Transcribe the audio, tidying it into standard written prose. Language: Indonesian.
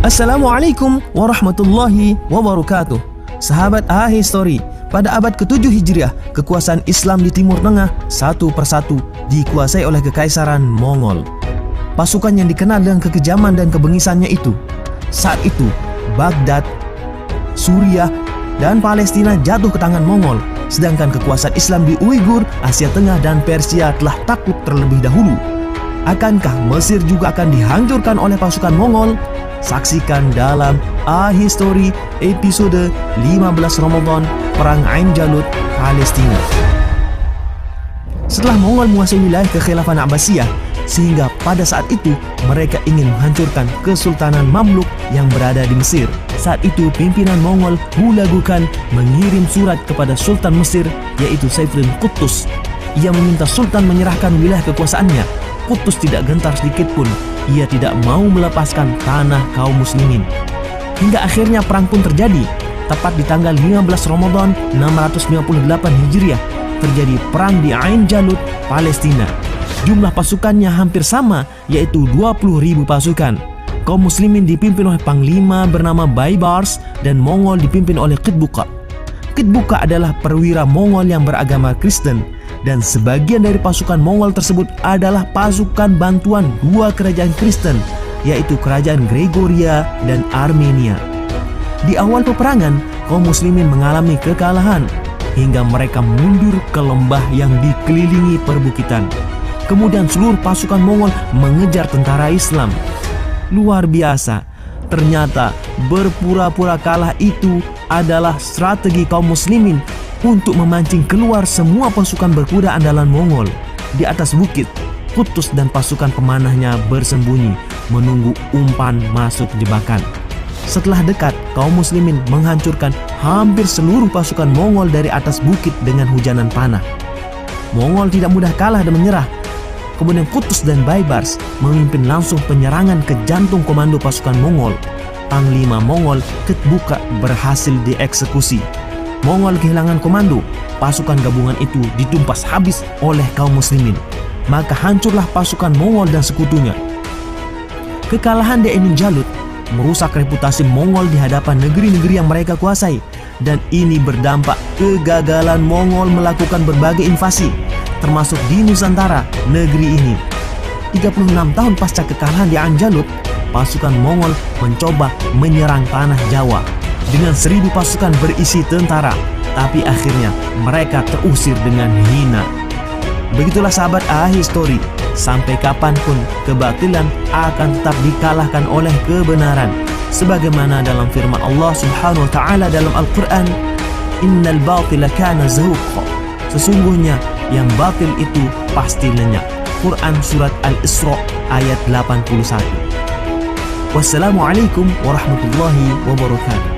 Assalamualaikum warahmatullahi wabarakatuh. Sahabat Ahistory, pada abad ke-7 Hijriah, kekuasaan Islam di Timur Tengah satu persatu dikuasai oleh Kekaisaran Mongol. Pasukan yang dikenal dengan kekejaman dan kebengisannya itu, saat itu Baghdad, Suriah, dan Palestina jatuh ke tangan Mongol, sedangkan kekuasaan Islam di Uighur, Asia Tengah, dan Persia telah takluk terlebih dahulu. Akankah Mesir juga akan dihancurkan oleh pasukan Mongol? Saksikan dalam Ahistory episode 15 Ramadan Perang Ain Jalut, Palestina. Setelah Mongol menguasai wilayah kekhilafan Abbasiyah, sehingga pada saat itu mereka ingin menghancurkan Kesultanan Mamluk yang berada di Mesir. Saat itu pimpinan Mongol Hulagu Khan mengirim surat kepada Sultan Mesir, yaitu Saifuddin Qutuz. Ia meminta Sultan menyerahkan wilayah kekuasaannya. Qutuz tidak gentar sedikit pun. Ia tidak mau melepaskan tanah kaum muslimin. Hingga akhirnya perang pun terjadi. Tepat di tanggal 15 Ramadan 658 Hijriah terjadi perang di Ain Jalut, Palestina. Jumlah pasukannya hampir sama, yaitu 20.000 pasukan. Kaum muslimin dipimpin oleh panglima bernama Baibars dan Mongol dipimpin oleh Qitbuqa. Qitbuqa adalah perwira Mongol yang beragama Kristen, dan sebagian dari pasukan Mongol tersebut adalah pasukan bantuan dua kerajaan Kristen, yaitu kerajaan Gregoria dan Armenia. Di awal peperangan, kaum muslimin mengalami kekalahan hingga mereka mundur ke lembah yang dikelilingi perbukitan. Kemudian seluruh pasukan Mongol mengejar tentara Islam. Luar biasa, ternyata berpura-pura kalah itu adalah strategi kaum muslimin untuk memancing keluar semua pasukan berkuda andalan Mongol. Di atas bukit, Qutuz dan pasukan pemanahnya bersembunyi menunggu umpan masuk jebakan. Setelah dekat, kaum muslimin menghancurkan hampir seluruh pasukan Mongol dari atas bukit dengan hujanan panah. Mongol tidak mudah kalah dan menyerah. Kemudian Qutuz dan Baibars memimpin langsung penyerangan ke jantung komando pasukan Mongol. Panglima Mongol Qitbuqa berhasil dieksekusi. Mongol kehilangan komando, pasukan gabungan itu ditumpas habis oleh kaum muslimin. Maka hancurlah pasukan Mongol dan sekutunya. Kekalahan di Ain Jalut merusak reputasi Mongol di hadapan negeri-negeri yang mereka kuasai, dan ini berdampak kegagalan Mongol melakukan berbagai invasi, termasuk di Nusantara, negeri ini. 36 tahun pasca kekalahan di Ain Jalut, pasukan Mongol mencoba menyerang tanah Jawa dengan 1.000 pasukan berisi tentara, tapi akhirnya mereka terusir dengan hina. Begitulah sahabat Ahistory, sampai kapanpun kebatilan akan tetap dikalahkan oleh kebenaran, sebagaimana dalam firman Allah Subhanahu wa taala dalam Al-Qur'an, innal batila kana zahuqa, sesungguhnya yang batil itu pasti lenyap. Quran surat Al-Isra ayat 81. Wassalamualaikum warahmatullahi wabarakatuh.